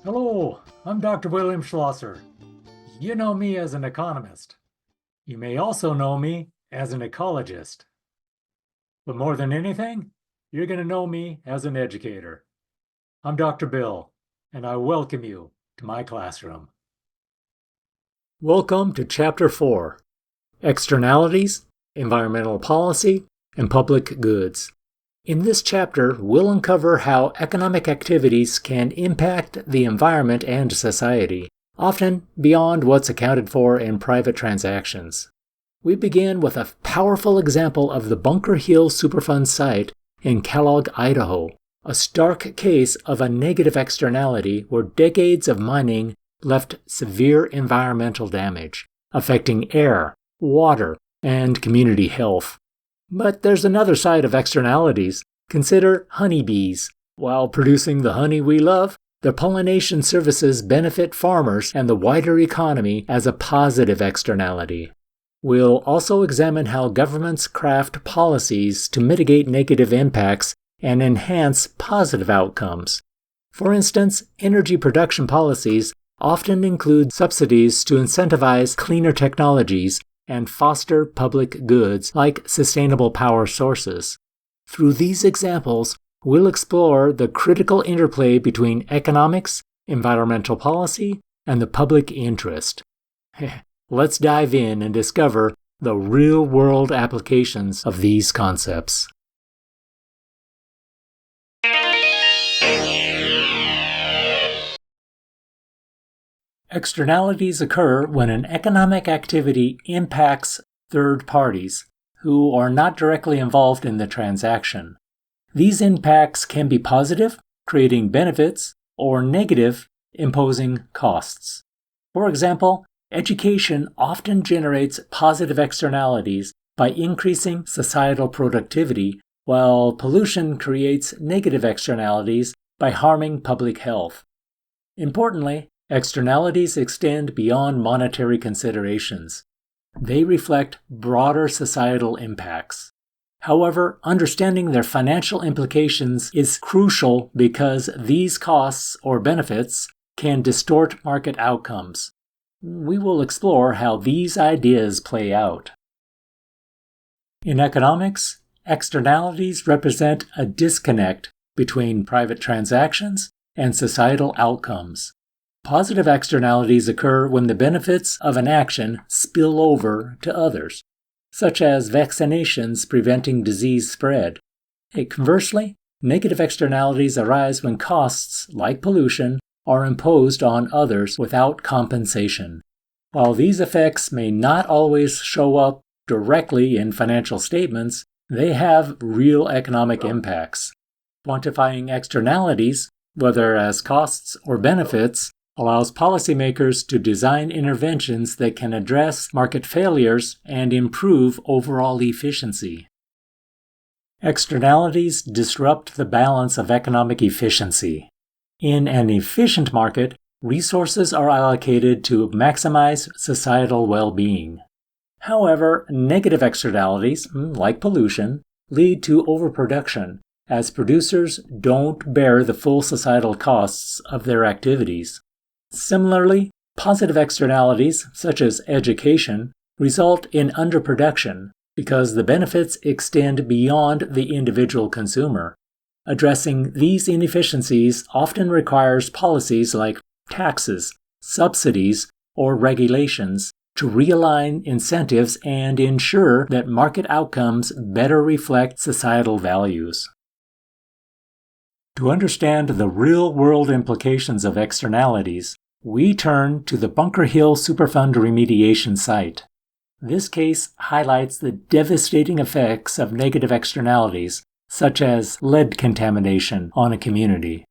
Hello, I'm Dr. William Schlosser. You know me as an economist. You may also know me as an ecologist. But more than anything, you're going to know me as an educator. I'm Dr. Bill, and I welcome you to my classroom. Welcome to Chapter 4, Externalities, Environmental Policy, and Public Goods. In this chapter, we'll uncover how economic activities can impact the environment and society, often beyond what's accounted for in private transactions. We begin with a powerful example of the Bunker Hill Superfund site in Kellogg, Idaho, a stark case of a negative externality where decades of mining left severe environmental damage, affecting air, water, and community health. But there's another side of externalities. Consider honeybees. While producing the honey we love, their pollination services benefit farmers and the wider economy as a positive externality. We'll also examine how governments craft policies to mitigate negative impacts and enhance positive outcomes. For instance, energy production policies often include subsidies to incentivize cleaner technologies and foster public goods like sustainable power sources. Through these examples, we'll explore the critical interplay between economics, environmental policy, and the public interest. Let's dive in and discover the real-world applications of these concepts. Externalities occur when an economic activity impacts third parties who are not directly involved in the transaction. These impacts can be positive, creating benefits, or negative, imposing costs. For example, education often generates positive externalities by increasing societal productivity, while pollution creates negative externalities by harming public health. Importantly, externalities extend beyond monetary considerations. They reflect broader societal impacts. However, understanding their financial implications is crucial because these costs or benefits can distort market outcomes. We will explore how these ideas play out. In economics, externalities represent a disconnect between private transactions and societal outcomes. Positive externalities occur when the benefits of an action spill over to others, such as vaccinations preventing disease spread. Conversely, negative externalities arise when costs, like pollution, are imposed on others without compensation. While these effects may not always show up directly in financial statements, they have real economic impacts. Quantifying externalities, whether as costs or benefits, allows policymakers to design interventions that can address market failures and improve overall efficiency. Externalities disrupt the balance of economic efficiency. In an efficient market, resources are allocated to maximize societal well-being. However, negative externalities, like pollution, lead to overproduction, as producers don't bear the full societal costs of their activities. Similarly, positive externalities, such as education, result in underproduction because the benefits extend beyond the individual consumer. Addressing these inefficiencies often requires policies like taxes, subsidies, or regulations to realign incentives and ensure that market outcomes better reflect societal values. To understand the real-world implications of externalities, we turn to the Bunker Hill Superfund remediation site. This case highlights the devastating effects of negative externalities, such as lead contamination, on a community.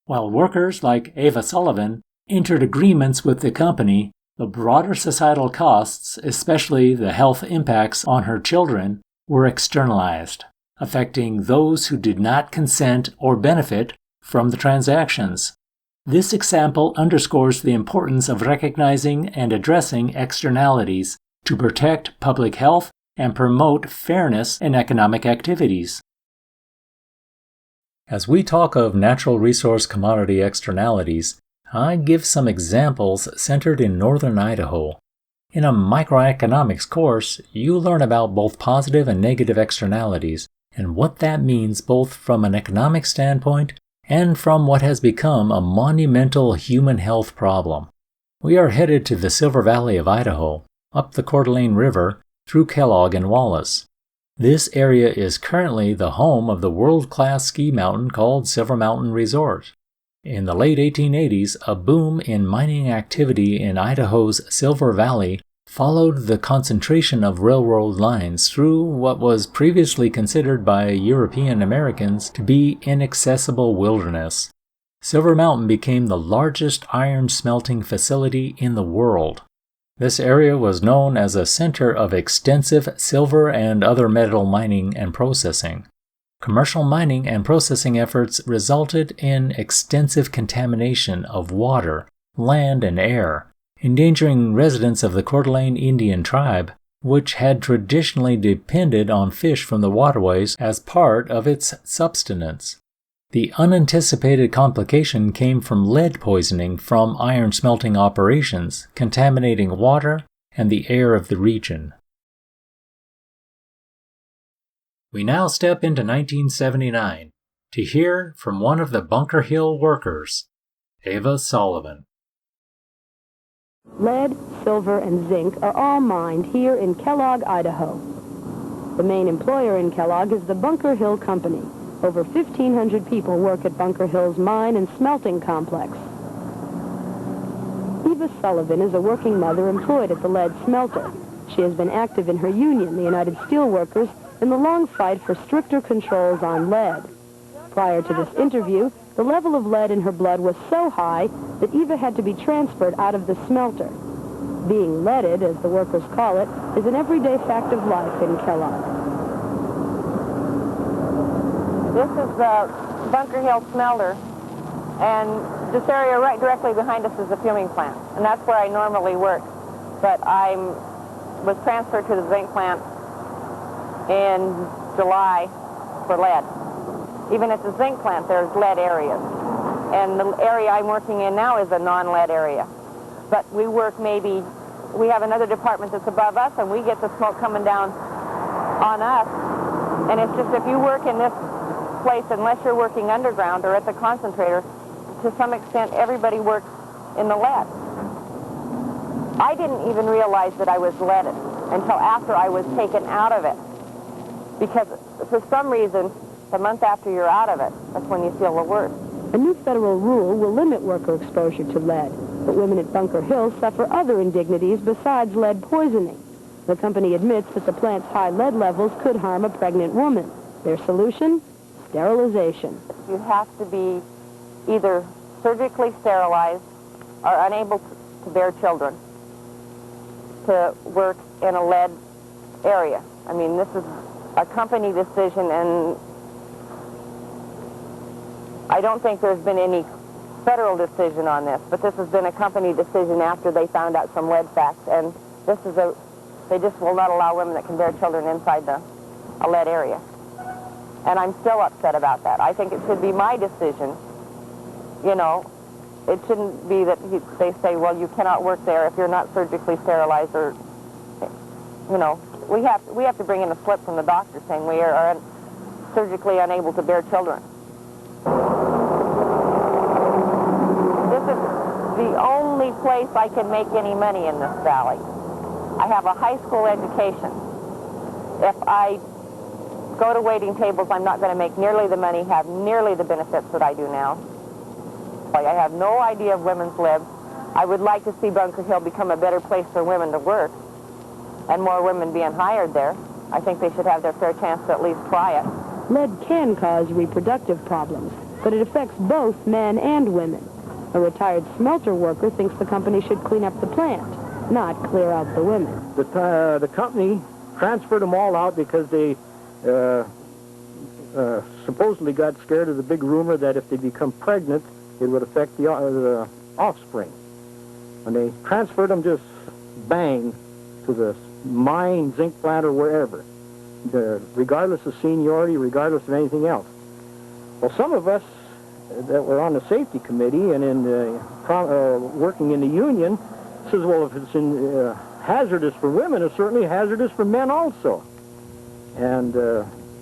While workers like Ava Sullivan entered agreements with the company, the broader societal costs, especially the health impacts on her children, were externalized, affecting those who did not consent or benefit from the transactions. This example underscores the importance of recognizing and addressing externalities to protect public health and promote fairness in economic activities. As we talk of natural resource commodity externalities, I give some examples centered in northern Idaho. In a microeconomics course, you learn about both positive and negative externalities and what that means both from an economic standpoint and from what has become a monumental human health problem. We are headed to the Silver Valley of Idaho, up the Coeur d'Alene River, through Kellogg and Wallace. This area is currently the home of the world-class ski mountain called Silver Mountain Resort. In the late 1880s, a boom in mining activity in Idaho's Silver Valley followed the concentration of railroad lines through what was previously considered by European Americans to be inaccessible wilderness. Silver Mountain became the largest iron smelting facility in the world. This area was known as a center of extensive silver and other metal mining and processing. Commercial mining and processing efforts resulted in extensive contamination of water, land, and air, endangering residents of the Coeur d'Alene Indian tribe, which had traditionally depended on fish from the waterways as part of its subsistence. The unanticipated complication came from lead poisoning from iron smelting operations, contaminating water and the air of the region. We now step into 1979 to hear from one of the Bunker Hill workers, Ava Sullivan. Lead, silver, and zinc are all mined here in Kellogg, Idaho. The main employer in Kellogg is the Bunker Hill Company. Over 1,500 people work at Bunker Hill's mine and smelting complex. Eva Sullivan is a working mother employed at the lead smelter. She has been active in her union, the United Steelworkers, in the long fight for stricter controls on lead. Prior to this interview, the level of lead in her blood was so high that Eva had to be transferred out of the smelter. Being leaded, as the workers call it, is an everyday fact of life in Kellogg. This is the Bunker Hill smelter, and this area right directly behind us is the fuming plant, and that's where I normally work. But I was transferred to the zinc plant in July for lead. Even at the zinc plant, there's lead areas. And the area I'm working in now is a non-lead area. But we work we have another department that's above us, and we get the smoke coming down on us. And it's just if you work in this place, unless you're working underground or at the concentrator, to some extent everybody works in the lead. I didn't even realize that I was leaded until after I was taken out of it. Because for some reason, the month after you're out of it, that's when you feel the worst. A new federal rule will limit worker exposure to lead, but women at Bunker Hill suffer other indignities besides lead poisoning. The company admits that the plant's high lead levels could harm a pregnant woman. Their solution? Sterilization. You have to be either surgically sterilized or unable to bear children to work in a lead area. I mean, this is a company decision, and I don't think there's been any federal decision on this, but this has been a company decision after they found out some lead facts, and they just will not allow women that can bear children inside a lead area. And I'm still upset about that. I think it should be my decision. You know, it shouldn't be that they say, well, you cannot work there if you're not surgically sterilized, or, you know, we have to bring in a slip from the doctor saying we are surgically unable to bear children. This is the only place I can make any money in this valley. I have a high school education. If I go to waiting tables, I'm not going to make nearly the money, have nearly the benefits that I do now. I have no idea of women's libs. I would like to see Bunker Hill become a better place for women to work and more women being hired there. I think they should have their fair chance to at least try it. Lead can cause reproductive problems, but it affects both men and women. A retired smelter worker thinks the company should clean up the plant, not clear out the women. The company transferred them all out because they supposedly got scared of the big rumor that if they become pregnant, it would affect the offspring. And they transferred them just bang to the mine, zinc plant, or wherever, regardless of seniority, regardless of anything else. Well, some of us that were on the safety committee and in working in the union says, well, if it's hazardous for women, it's certainly hazardous for men also. And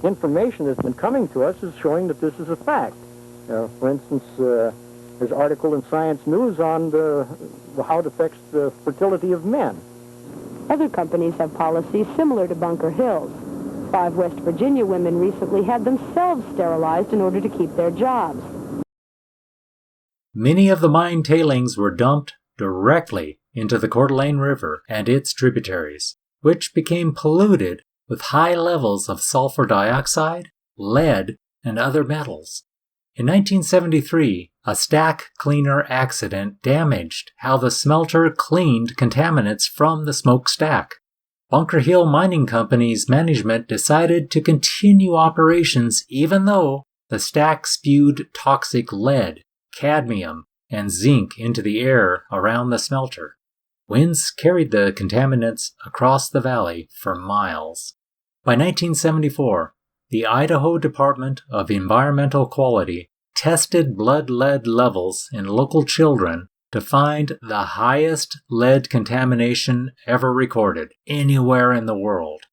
information that's been coming to us is showing that this is a fact. For instance, there's an article in Science News on how it affects the fertility of men. Other companies have policies similar to Bunker Hill's. 5 West Virginia women recently had themselves sterilized in order to keep their jobs. Many of the mine tailings were dumped directly into the Coeur d'Alene River and its tributaries, which became polluted with high levels of sulfur dioxide, lead, and other metals. In 1973, a stack cleaner accident damaged how the smelter cleaned contaminants from the smokestack. Bunker Hill Mining Company's management decided to continue operations even though the stack spewed toxic lead, cadmium, and zinc into the air around the smelter. Winds carried the contaminants across the valley for miles. By 1974, the Idaho Department of Environmental Quality tested blood lead levels in local children to find the highest lead contamination ever recorded anywhere in the world.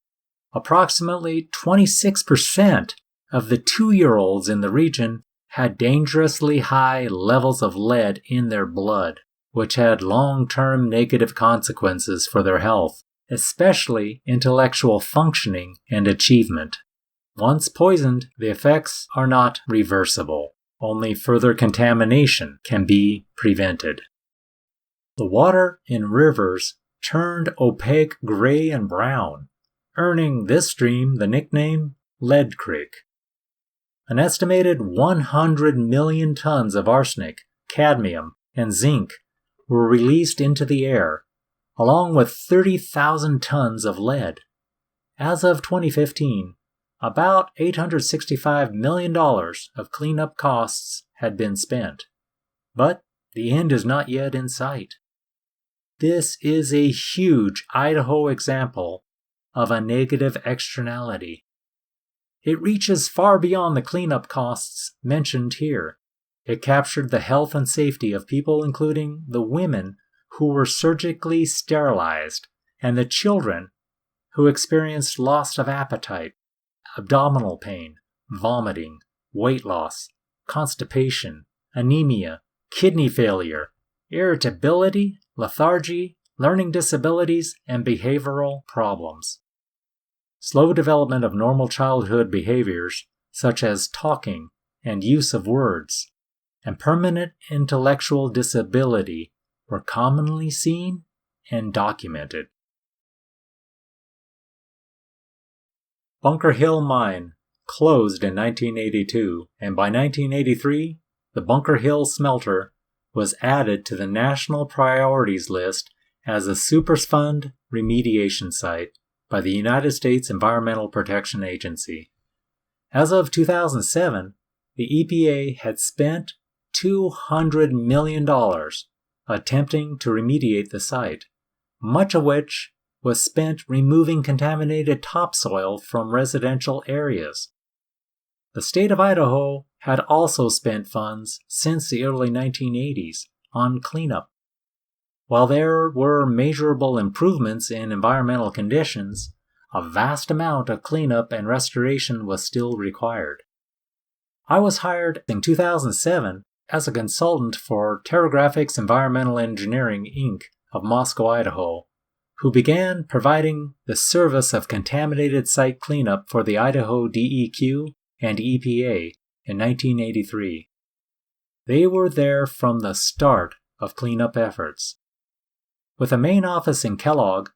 Approximately 26% of the 2-year-olds in the region had dangerously high levels of lead in their blood, which had long-term negative consequences for their health, especially intellectual functioning and achievement. Once poisoned, the effects are not reversible. Only further contamination can be prevented. The water in rivers turned opaque gray and brown, earning this stream the nickname Lead Creek. An estimated 100 million tons of arsenic, cadmium, and zinc were released into the air, along with 30,000 tons of lead. As of 2015, about $865 million of cleanup costs had been spent. But the end is not yet in sight. This is a huge Idaho example of a negative externality. It reaches far beyond the cleanup costs mentioned here. It captured the health and safety of people, including the women who were surgically sterilized and the children who experienced loss of appetite, abdominal pain, vomiting, weight loss, constipation, anemia, kidney failure, irritability, lethargy, learning disabilities, and behavioral problems. Slow development of normal childhood behaviors, such as talking and use of words, and permanent intellectual disability were commonly seen and documented. Bunker Hill Mine closed in 1982, and by 1983, the Bunker Hill smelter was added to the National Priorities List as a Superfund remediation site by the United States Environmental Protection Agency. As of 2007, the EPA had spent $200 million attempting to remediate the site, much of which was spent removing contaminated topsoil from residential areas. The state of Idaho had also spent funds since the early 1980s on cleanup. While there were measurable improvements in environmental conditions, a vast amount of cleanup and restoration was still required. I was hired in 2007 as a consultant for TerraGraphics Environmental Engineering, Inc. of Moscow, Idaho, who began providing the service of contaminated site cleanup for the Idaho DEQ and EPA in 1983. They were there from the start of cleanup efforts. With a main office in Kellogg,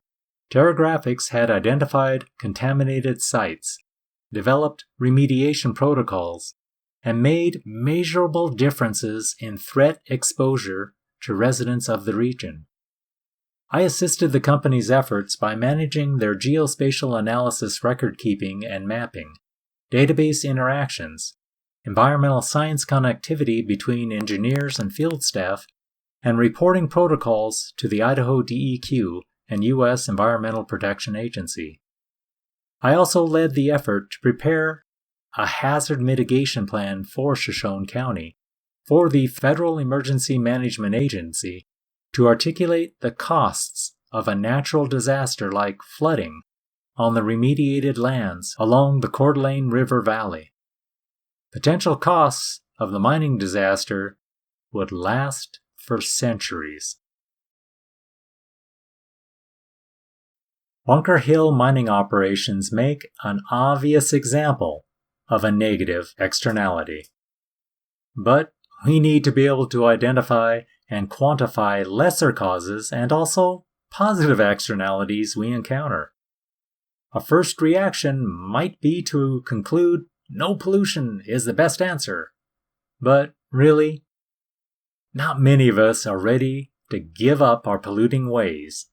TerraGraphics had identified contaminated sites, developed remediation protocols, and made measurable differences in threat exposure to residents of the region. I assisted the company's efforts by managing their geospatial analysis record-keeping and mapping, database interactions, environmental science connectivity between engineers and field staff, and reporting protocols to the Idaho DEQ and U.S. Environmental Protection Agency. I also led the effort to prepare a hazard mitigation plan for Shoshone County, for the Federal Emergency Management Agency to articulate the costs of a natural disaster like flooding on the remediated lands along the Coeur d'Alene River Valley. Potential costs of the mining disaster would last for centuries. Bunker Hill mining operations make an obvious example of a negative externality. But we need to be able to identify and quantify lesser causes and also positive externalities we encounter. A first reaction might be to conclude no pollution is the best answer. But really, not many of us are ready to give up our polluting ways,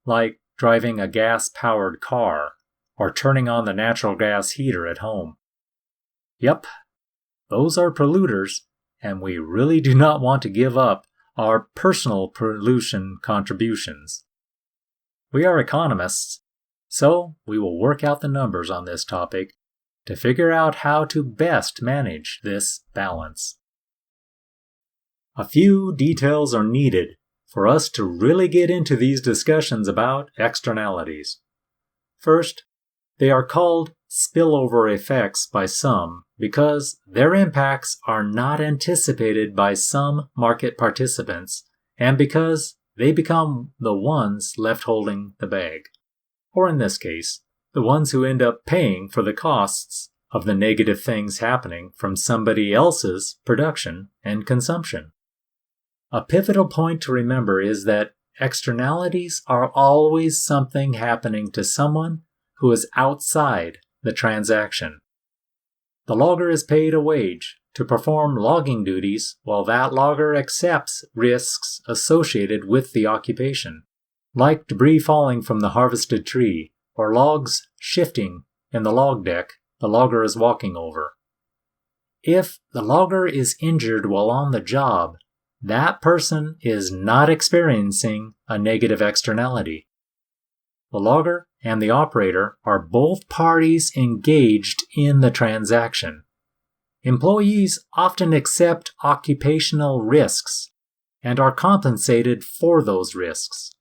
like driving a gas-powered car or turning on the natural gas heater at home. Yep, those are polluters, and we really do not want to give up our personal pollution contributions. We are economists, so we will work out the numbers on this topic to figure out how to best manage this balance. A few details are needed for us to really get into these discussions about externalities. First, they are called spillover effects by some because their impacts are not anticipated by some market participants and because they become the ones left holding the bag. Or in this case, the ones who end up paying for the costs of the negative things happening from somebody else's production and consumption. A pivotal point to remember is that externalities are always something happening to someone who is outside the transaction. The logger is paid a wage to perform logging duties while that logger accepts risks associated with the occupation, like debris falling from the harvested tree or logs shifting in the log deck the logger is walking over. If the logger is injured while on the job, that person is not experiencing a negative externality. The logger and the operator are both parties engaged in the transaction. Employees often accept occupational risks and are compensated for those risks.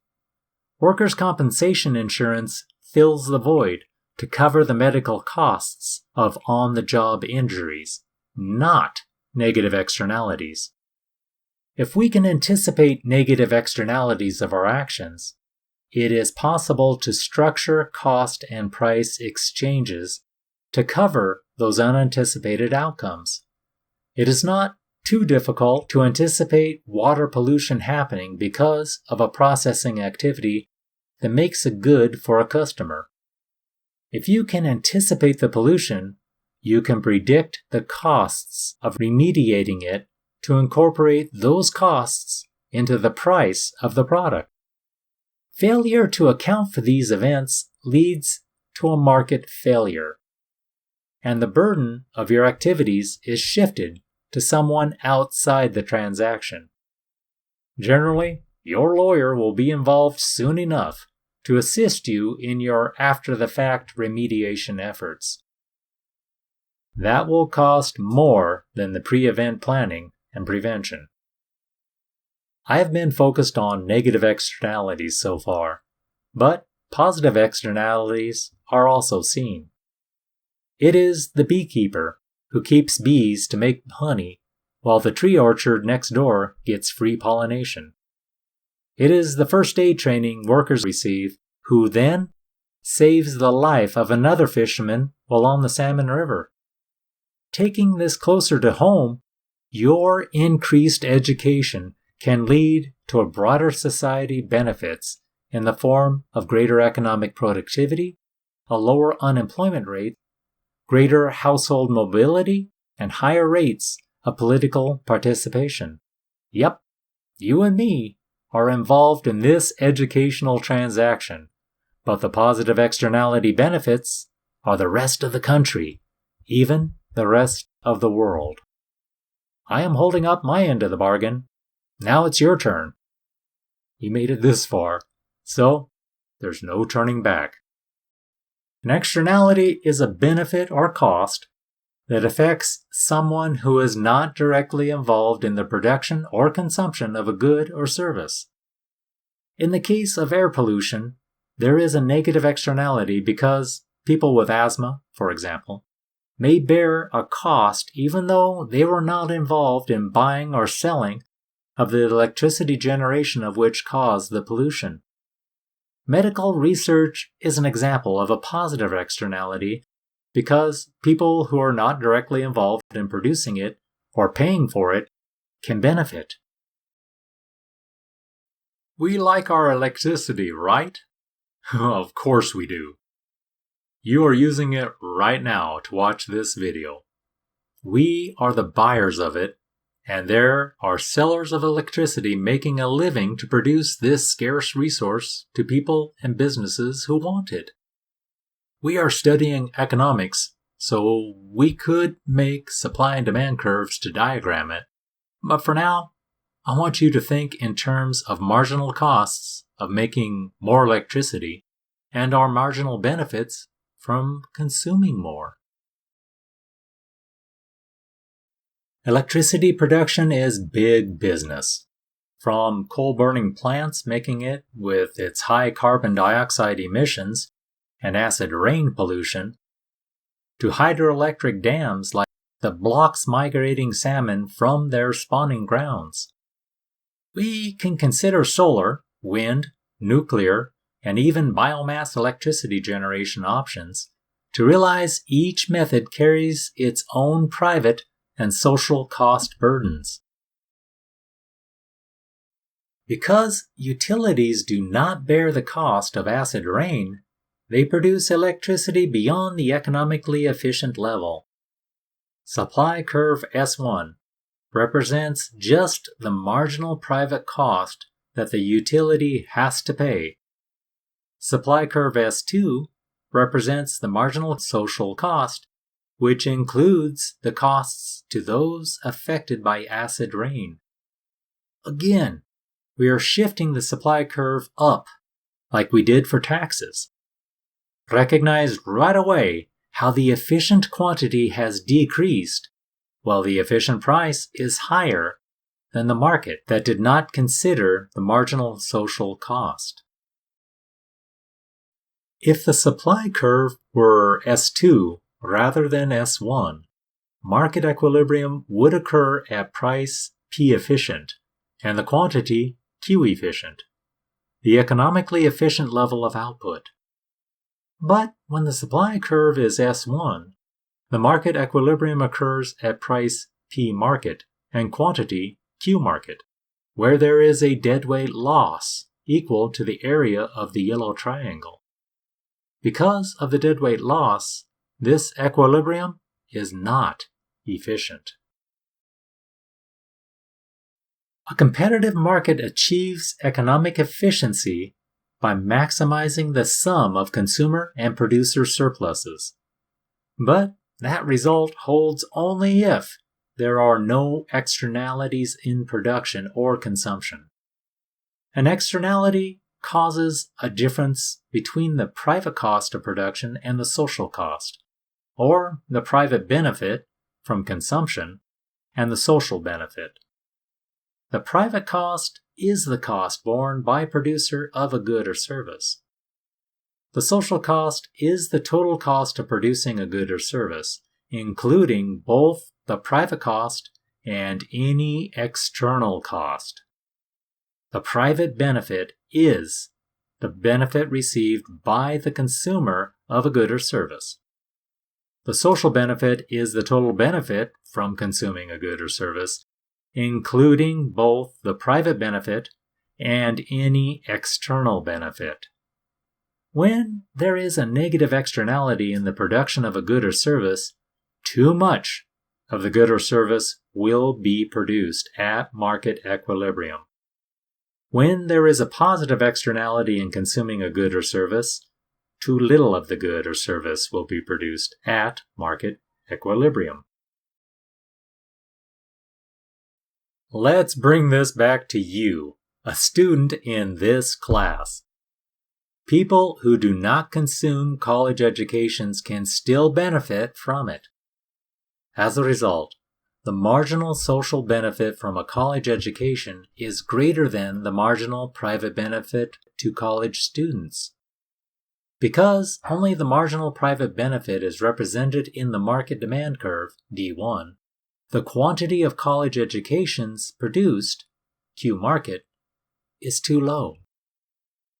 Workers' compensation insurance fills the void to cover the medical costs of on-the-job injuries, not negative externalities. If we can anticipate negative externalities of our actions, it is possible to structure cost and price exchanges to cover those unanticipated outcomes. It is not too difficult to anticipate water pollution happening because of a processing activity that makes a good for a customer. If you can anticipate the pollution, you can predict the costs of remediating it to incorporate those costs into the price of the product. Failure to account for these events leads to a market failure, and the burden of your activities is shifted to someone outside the transaction. Generally, your lawyer will be involved soon enough to assist you in your after-the-fact remediation efforts. That will cost more than the pre-event planning and prevention. I have been focused on negative externalities so far, but positive externalities are also seen. It is the beekeeper who keeps bees to make honey, while the tree orchard next door gets free pollination. It is the first aid training workers receive, who then saves the life of another fisherman while on the Salmon River. Taking this closer to home, your increased education can lead to a broader society benefits in the form of greater economic productivity, a lower unemployment rate, greater household mobility, and higher rates of political participation. Yep, you and me are involved in this educational transaction, but the positive externality benefits are the rest of the country, even the rest of the world. I am holding up my end of the bargain. Now it's your turn. You made it this far, so there's no turning back. An externality is a benefit or cost that affects someone who is not directly involved in the production or consumption of a good or service. In the case of air pollution, there is a negative externality because people with asthma, for example, may bear a cost even though they were not involved in buying or selling of the electricity generation of which caused the pollution. Medical research is an example of a positive externality because people who are not directly involved in producing it or paying for it can benefit. We like our electricity, right? Of course we do. You are using it right now to watch this video. We are the buyers of it, and there are sellers of electricity making a living to produce this scarce resource to people and businesses who want it. We are studying economics, so we could make supply and demand curves to diagram it. But for now, I want you to think in terms of marginal costs of making more electricity and our marginal benefits from consuming more. Electricity production is big business. From coal-burning plants making it with its high carbon dioxide emissions and acid rain pollution, to hydroelectric dams like that blocks migrating salmon from their spawning grounds. We can consider solar, wind, nuclear, and even biomass electricity generation options to realize each method carries its own private and social cost burdens. Because utilities do not bear the cost of acid rain, they produce electricity beyond the economically efficient level. Supply curve S1 represents just the marginal private cost that the utility has to pay. Supply curve S2 represents the marginal social cost, which includes the costs to those affected by acid rain. Again, we are shifting the supply curve up, like we did for taxes. Recognize right away how the efficient quantity has decreased, while the efficient price is higher than the market that did not consider the marginal social cost. If the supply curve were S2 rather than S1, market equilibrium would occur at price P efficient and the quantity Q efficient, the economically efficient level of output. But when the supply curve is S1, the market equilibrium occurs at price P market and quantity Q market, where there is a deadweight loss equal to the area of the yellow triangle. Because of the deadweight loss, this equilibrium is not efficient. A competitive market achieves economic efficiency by maximizing the sum of consumer and producer surpluses. But that result holds only if there are no externalities in production or consumption. An externality causes a difference between the private cost of production and the social cost, or the private benefit from consumption and the social benefit. The private cost is the cost borne by producer of a good or service. The social cost is the total cost of producing a good or service, including both the private cost and any external cost. The private benefit is the benefit received by the consumer of a good or service. The social benefit is the total benefit from consuming a good or service, including both the private benefit and any external benefit. When there is a negative externality in the production of a good or service, too much of the good or service will be produced at market equilibrium. When there is a positive externality in consuming a good or service, too little of the good or service will be produced at market equilibrium. Let's bring this back to you, a student in this class. People who do not consume college educations can still benefit from it. As a result, the marginal social benefit from a college education is greater than the marginal private benefit to college students. Because only the marginal private benefit is represented in the market demand curve, D1, the quantity of college educations produced, Q market, is too low.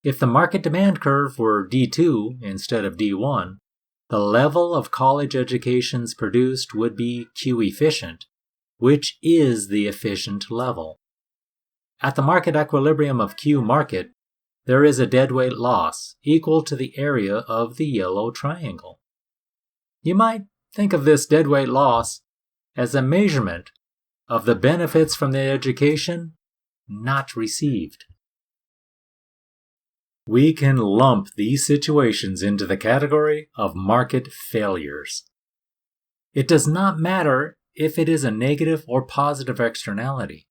If the market demand curve were D2 instead of D1, the level of college educations produced would be Q efficient, which is the efficient level. At the market equilibrium of Q market, there is a deadweight loss equal to the area of the yellow triangle. You might think of this deadweight loss as a measurement of the benefits from the education not received. We can lump these situations into the category of market failures. It does not matter if it is a negative or positive externality.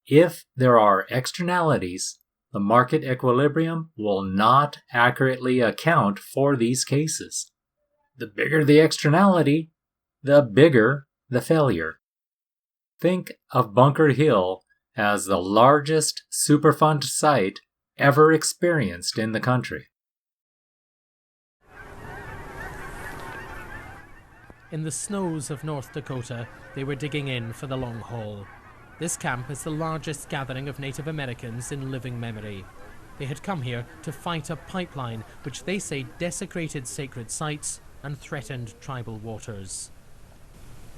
If there are externalities, the market equilibrium will not accurately account for these cases. The bigger the externality, the bigger the failure. Think of Bunker Hill as the largest Superfund site ever experienced in the country. In the snows of North Dakota, they were digging in for the long haul. This camp is the largest gathering of Native Americans in living memory. They had come here to fight a pipeline which they say desecrated sacred sites and threatened tribal waters.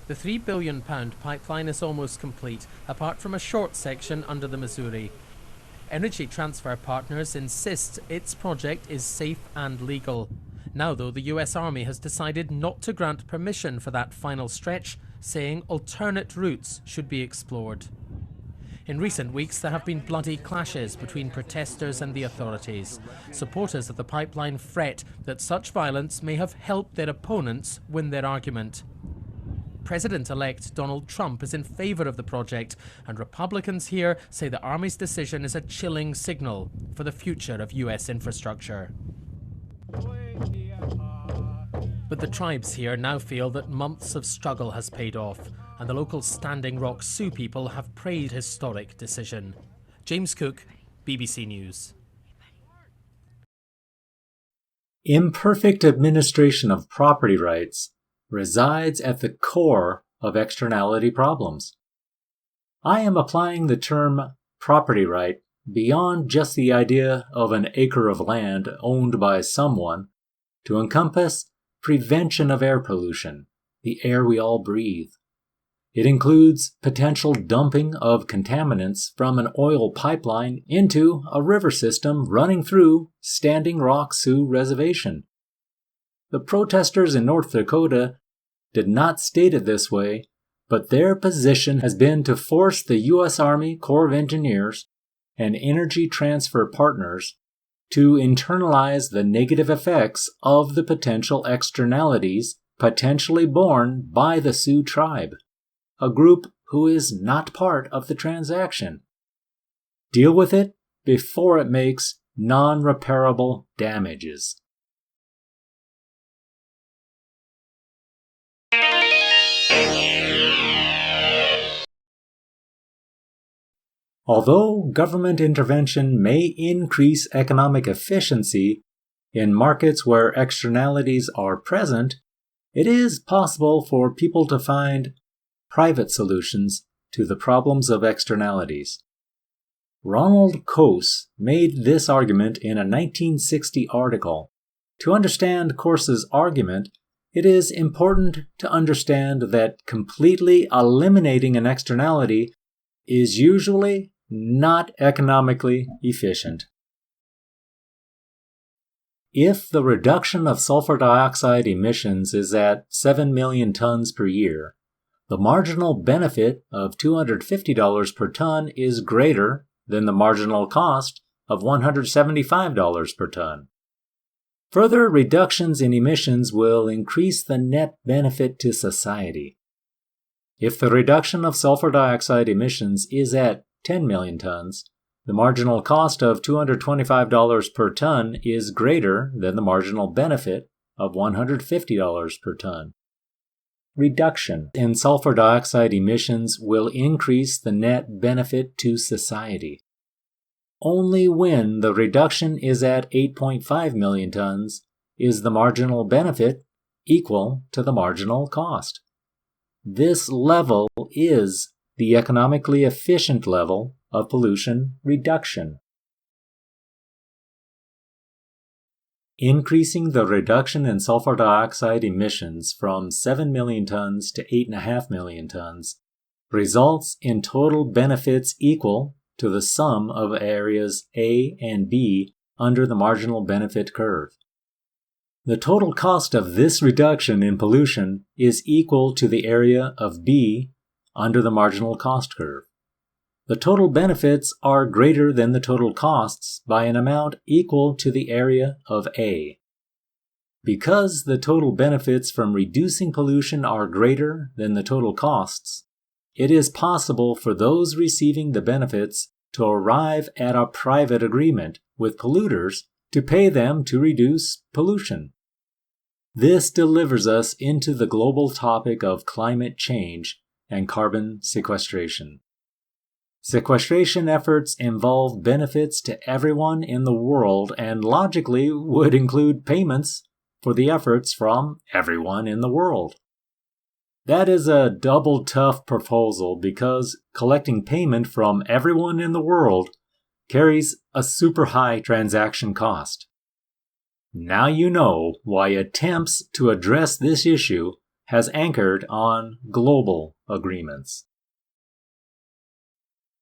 The £3 billion pipeline is almost complete, apart from a short section under the Missouri. Energy Transfer Partners insists its project is safe and legal. Now, though, the US Army has decided not to grant permission for that final stretch, saying alternate routes should be explored. In recent weeks, there have been bloody clashes between protesters and the authorities. Supporters of the pipeline fret that such violence may have helped their opponents win their argument. President-elect Donald Trump is in favor of the project, and Republicans here say the Army's decision is a chilling signal for the future of US infrastructure. But the tribes here now feel that months of struggle has paid off, and the local Standing Rock Sioux people have praised historic decision. James Cook, BBC News. Imperfect administration of property rights resides at the core of externality problems. I am applying the term property right beyond just the idea of an acre of land owned by someone to encompass prevention of air pollution, the air we all breathe. It includes potential dumping of contaminants from an oil pipeline into a river system running through Standing Rock Sioux Reservation. The protesters in North Dakota did not state it this way, but their position has been to force the U.S. Army Corps of Engineers and Energy Transfer Partners to internalize the negative effects of the potential externalities potentially borne by the Sioux tribe, a group who is not part of the transaction. Deal with it before it makes non-repairable damages. Although government intervention may increase economic efficiency in markets where externalities are present, it is possible for people to find private solutions to the problems of externalities. Ronald Coase made this argument in a 1960 article. To understand Coase's argument, it is important to understand that completely eliminating an externality is usually not economically efficient. If the reduction of sulfur dioxide emissions is at 7 million tons per year, the marginal benefit of $250 per ton is greater than the marginal cost of $175 per ton. Further reductions in emissions will increase the net benefit to society. If the reduction of sulfur dioxide emissions is at 10 million tons, the marginal cost of $225 per ton is greater than the marginal benefit of $150 per ton. reduction in sulfur dioxide emissions will increase the net benefit to society. Only when the reduction is at 8.5 million tons is the marginal benefit equal to the marginal cost. This level is the economically efficient level of pollution reduction. Increasing the reduction in sulfur dioxide emissions from 7 million tons to 8.5 million tons results in total benefits equal to the sum of areas A and B under the marginal benefit curve. The total cost of this reduction in pollution is equal to the area of B under the marginal cost curve. The total benefits are greater than the total costs by an amount equal to the area of A. Because the total benefits from reducing pollution are greater than the total costs, it is possible for those receiving the benefits to arrive at a private agreement with polluters to pay them to reduce pollution. This delivers us into the global topic of climate change and carbon sequestration. Sequestration efforts involve benefits to everyone in the world and logically would include payments for the efforts from everyone in the world. That is a double tough proposal because collecting payment from everyone in the world carries a super high transaction cost. Now you know why attempts to address this issue has anchored on global agreements.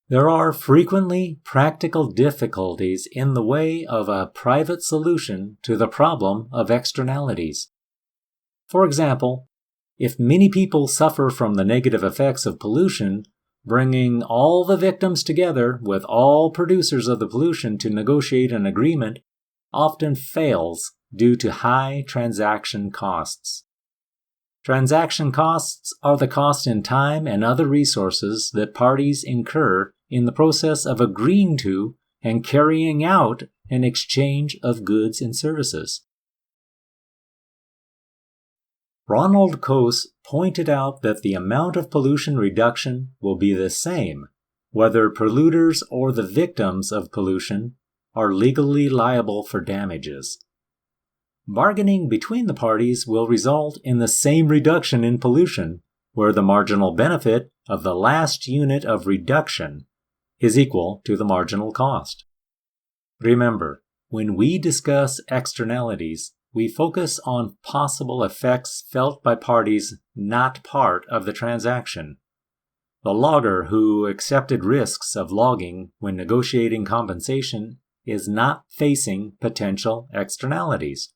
There are frequently practical difficulties in the way of a private solution to the problem of externalities. For example, if many people suffer from the negative effects of pollution, bringing all the victims together with all producers of the pollution to negotiate an agreement often fails due to high transaction costs. Transaction costs are the cost in time and other resources that parties incur in the process of agreeing to and carrying out an exchange of goods and services. Ronald Coase pointed out that the amount of pollution reduction will be the same whether polluters or the victims of pollution are legally liable for damages. Bargaining between the parties will result in the same reduction in pollution, where the marginal benefit of the last unit of reduction is equal to the marginal cost. Remember, when we discuss externalities, we focus on possible effects felt by parties not part of the transaction. The logger who accepted risks of logging when negotiating compensation is not facing potential externalities.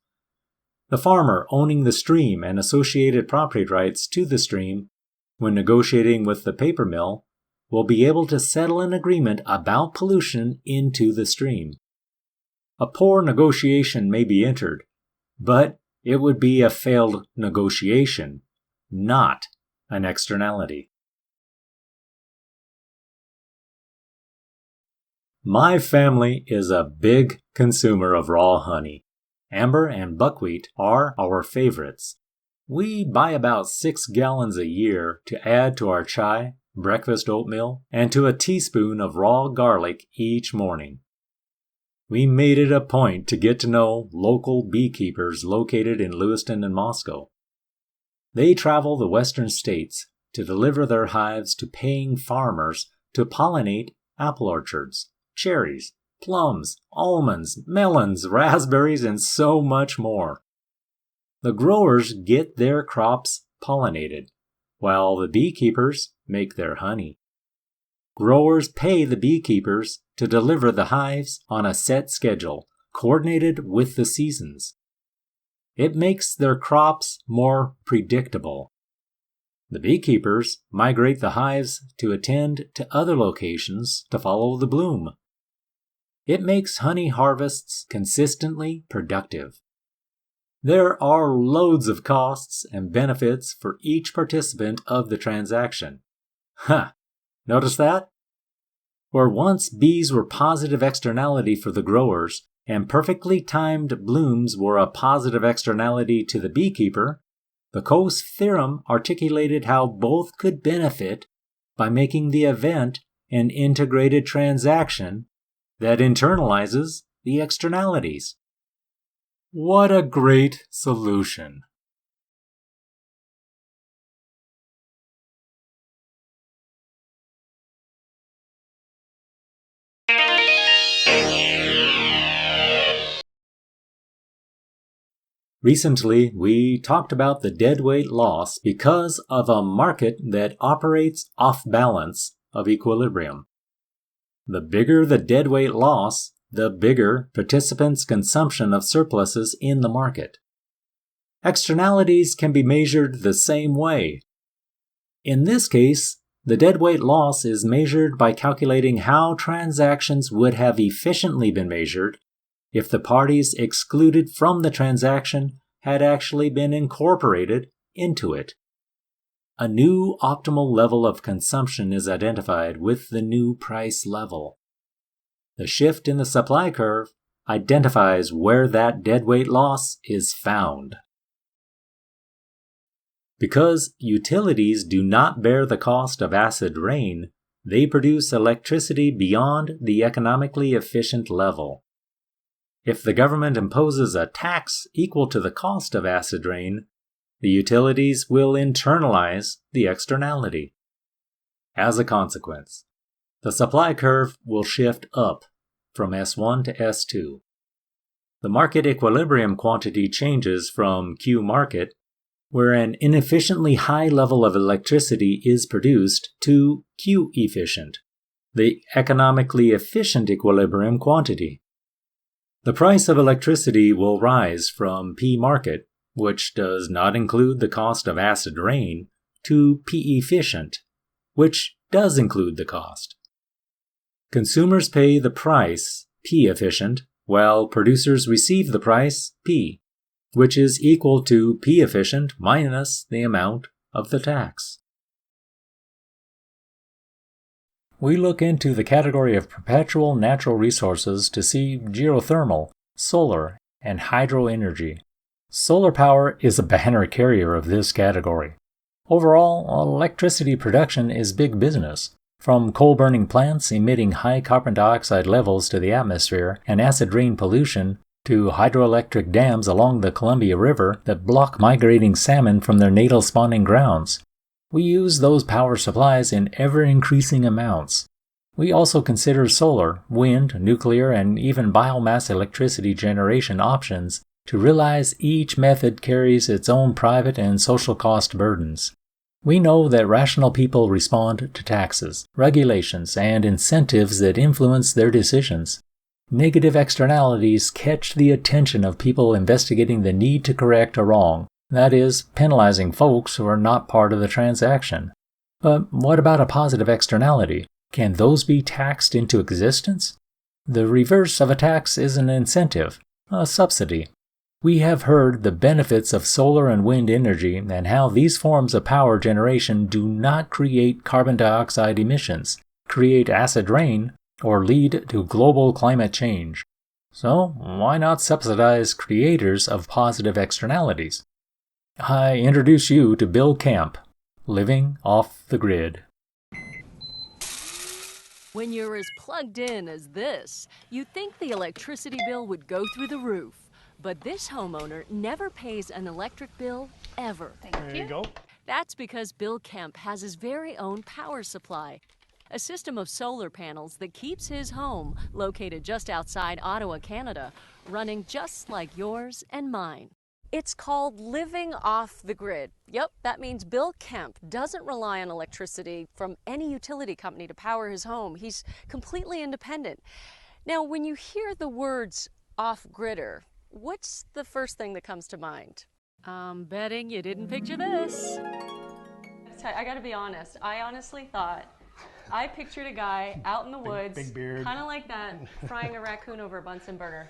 The farmer owning the stream and associated property rights to the stream when negotiating with the paper mill will be able to settle an agreement about pollution into the stream. A poor negotiation may be entered, but it would be a failed negotiation, not an externality. My family is a big consumer of raw honey. Amber and buckwheat are our favorites. We buy about 6 gallons a year to add to our chai, breakfast oatmeal, and to a teaspoon of raw garlic each morning. We made it a point to get to know local beekeepers located in Lewiston and Moscow. They travel the western states to deliver their hives to paying farmers to pollinate apple orchards, cherries, plums, almonds, melons, raspberries, and so much more. The growers get their crops pollinated, while the beekeepers make their honey. Growers pay the beekeepers to deliver the hives on a set schedule, coordinated with the seasons. It makes their crops more predictable. The beekeepers migrate the hives to attend to other locations to follow the bloom. It makes honey harvests consistently productive. There are loads of costs and benefits for each participant of the transaction. Notice that? Where once bees were positive externality for the growers and perfectly timed blooms were a positive externality to the beekeeper, The Coase theorem articulated how both could benefit by making the event an integrated transaction that internalizes the externalities. What a great solution! Recently, we talked about the deadweight loss because of a market that operates off balance of equilibrium. The bigger the deadweight loss, the bigger participants' consumption of surpluses in the market. Externalities can be measured the same way. In this case, the deadweight loss is measured by calculating how transactions would have efficiently been measured if the parties excluded from the transaction had actually been incorporated into it. A new optimal level of consumption is identified with the new price level. The shift in the supply curve identifies where that deadweight loss is found. Because utilities do not bear the cost of acid rain, they produce electricity beyond the economically efficient level. If the government imposes a tax equal to the cost of acid rain, the utilities will internalize the externality. As a consequence, the supply curve will shift up from S1 to S2. The market equilibrium quantity changes from Q market, where an inefficiently high level of electricity is produced, to Q efficient, the economically efficient equilibrium quantity. The price of electricity will rise from P market, which does not include the cost of acid rain, to P efficient, which does include the cost. Consumers pay the price, P efficient, while producers receive the price, P, which is equal to P efficient minus the amount of the tax. We look into the category of perpetual natural resources to see geothermal, solar, and hydro energy. Solar power is a banner carrier of this category. Overall, electricity production is big business, from coal-burning plants emitting high carbon dioxide levels to the atmosphere and acid rain pollution, to hydroelectric dams along the Columbia River that block migrating salmon from their natal spawning grounds. We use those power supplies in ever-increasing amounts. We also consider solar, wind, nuclear, and even biomass electricity generation options to realize each method carries its own private and social cost burdens. We know that rational people respond to taxes, regulations, and incentives that influence their decisions. Negative externalities catch the attention of people investigating the need to correct a wrong. That is, penalizing folks who are not part of the transaction. But what about a positive externality? Can those be taxed into existence? The reverse of a tax is an incentive, a subsidy. We have heard the benefits of solar and wind energy and how these forms of power generation do not create carbon dioxide emissions, create acid rain, or lead to global climate change. So why not subsidize creators of positive externalities? I introduce you to Bill Kemp, Living Off the Grid. When you're as plugged in as this, you'd think the electricity bill would go through the roof. But this homeowner never pays an electric bill, ever. There you go. That's because Bill Kemp has his very own power supply, a system of solar panels that keeps his home, located just outside Ottawa, Canada, running just like yours and mine. It's called living off the grid. Yep, that means Bill Kemp doesn't rely on electricity from any utility company to power his home. He's completely independent. Now, when you hear the words off-gridder, what's the first thing that comes to mind? I'm betting you didn't picture this. I gotta be honest, I honestly thought I pictured a guy out in the woods, big beard, kind of like that, frying a raccoon over a Bunsen burner.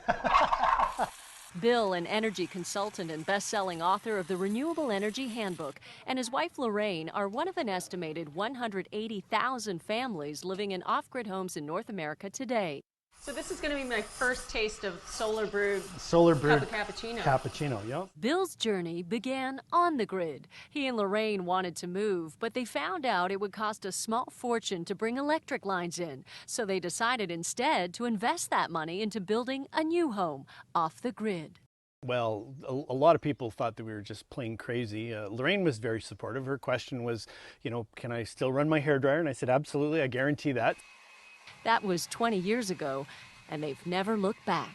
Bill, an energy consultant and best-selling author of the Renewable Energy Handbook, and his wife Lorraine are one of an estimated 180,000 families living in off-grid homes in North America today. So this is going to be my first taste of solar brewed Solar-brewed cup of cappuccino. Cappuccino, yeah. Bill's journey began on the grid. He and Lorraine wanted to move, but they found out it would cost a small fortune to bring electric lines in. So they decided instead to invest that money into building a new home off the grid. Well, a lot of people thought that we were just plain crazy. Lorraine was very supportive. Her question was, can I still run my hairdryer? And I said, absolutely, I guarantee that. That was 20 years ago, and they've never looked back.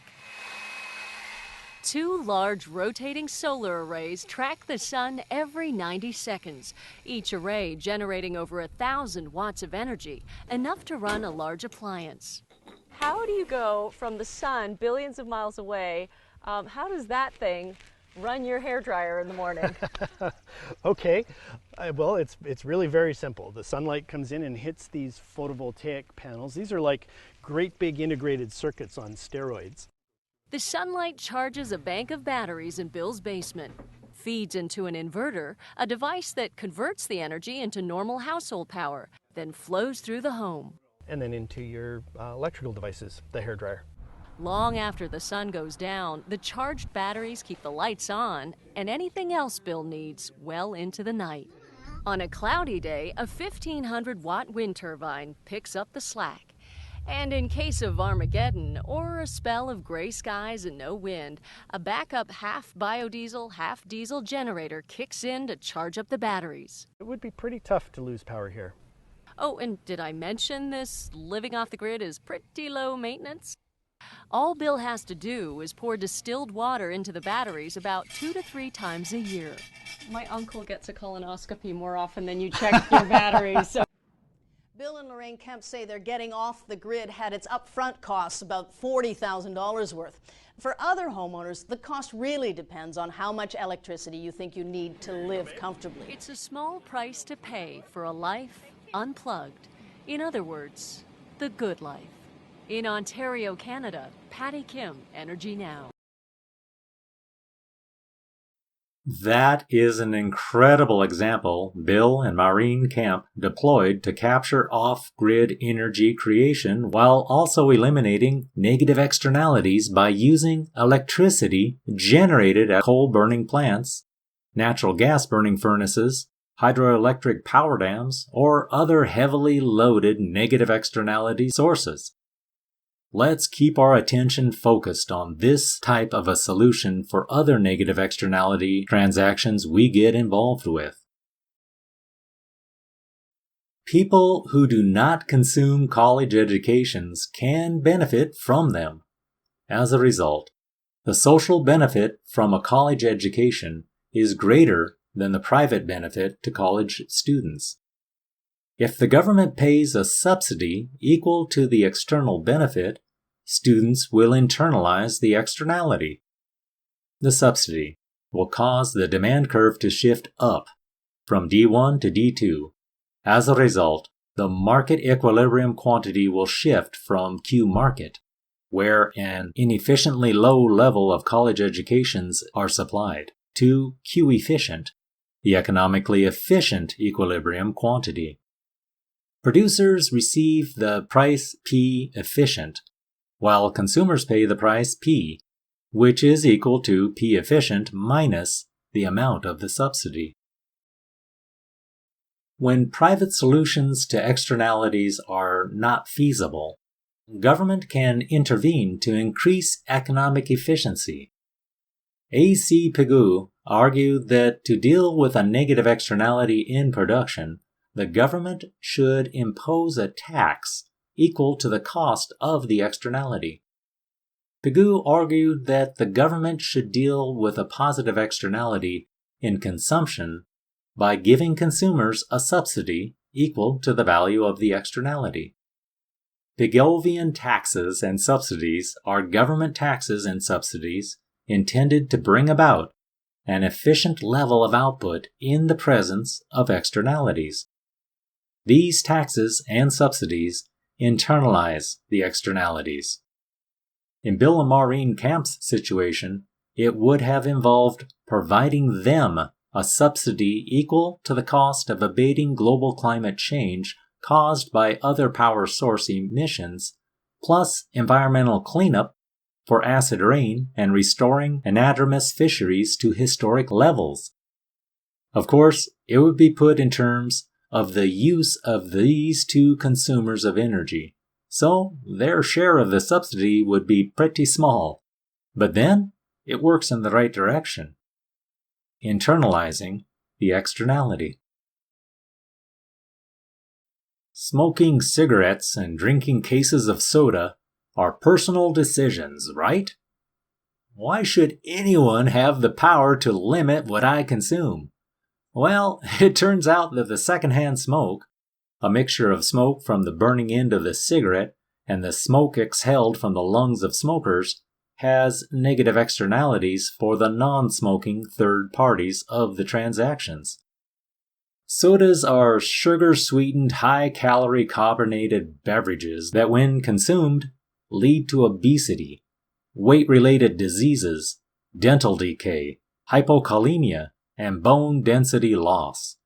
2 large rotating solar arrays track the sun every 90 seconds, each array generating over 1,000 watts of energy, enough to run a large appliance. How do you go from the sun billions of miles away? How does that thing run your hairdryer in the morning? Okay, well, it's really very simple. The sunlight comes in and hits these photovoltaic panels. These are like great big integrated circuits on steroids. The sunlight charges a bank of batteries in Bill's basement, feeds into an inverter, a device that converts the energy into normal household power, then flows through the home. And then into your electrical devices, the hairdryer. Long after the sun goes down, the charged batteries keep the lights on and anything else Bill needs well into the night. On a cloudy day, a 1,500-watt wind turbine picks up the slack. And in case of Armageddon or a spell of gray skies and no wind, a backup half biodiesel, half diesel generator kicks in to charge up the batteries. It would be pretty tough to lose power here. Oh, and did I mention this living off the grid is pretty low maintenance? All Bill has to do is pour distilled water into the batteries about 2 to 3 times a year. My uncle gets a colonoscopy more often than you check your batteries. So. Bill and Lorraine Kemp say they're getting off the grid had its upfront costs about $40,000 worth. For other homeowners, the cost really depends on how much electricity you think you need to live comfortably. It's a small price to pay for a life unplugged. In other words, the good life. In Ontario, Canada, Patty Kim, Energy Now. That is an incredible example Bill and Maureen Kemp deployed to capture off-grid energy creation while also eliminating negative externalities by using electricity generated at coal-burning plants, natural gas-burning furnaces, hydroelectric power dams, or other heavily loaded negative externality sources. Let's keep our attention focused on this type of a solution for other negative externality transactions we get involved with. People who do not consume college educations can benefit from them. As a result, the social benefit from a college education is greater than the private benefit to college students. If the government pays a subsidy equal to the external benefit, students will internalize the externality. The subsidy will cause the demand curve to shift up from D1 to D2. As a result, the market equilibrium quantity will shift from Q market, where an inefficiently low level of college educations are supplied, to Q efficient, the economically efficient equilibrium quantity. Producers receive the price P efficient, while consumers pay the price P, which is equal to P efficient minus the amount of the subsidy. When private solutions to externalities are not feasible, government can intervene to increase economic efficiency. A.C. Pigou argued that to deal with a negative externality in production, the government should impose a tax equal to the cost of the externality. Pigou argued that the government should deal with a positive externality in consumption by giving consumers a subsidy equal to the value of the externality. Pigovian taxes and subsidies are government taxes and subsidies intended to bring about an efficient level of output in the presence of externalities. These taxes and subsidies internalize the externalities. In Bill and Maureen Kemp's situation, it would have involved providing them a subsidy equal to the cost of abating global climate change caused by other power source emissions plus environmental cleanup for acid rain and restoring anadromous fisheries to historic levels. Of course, it would be put in terms of the use of these two consumers of energy, so their share of the subsidy would be pretty small. But then, it works in the right direction. Internalizing the externality. Smoking cigarettes and drinking cases of soda are personal decisions, right? Why should anyone have the power to limit what I consume? Well, it turns out that the secondhand smoke, a mixture of smoke from the burning end of the cigarette and the smoke exhaled from the lungs of smokers, has negative externalities for the non-smoking third parties of the transactions. Sodas are sugar-sweetened, high-calorie carbonated beverages that, when consumed, lead to obesity, weight-related diseases, dental decay, hypokalemia, and bone density loss.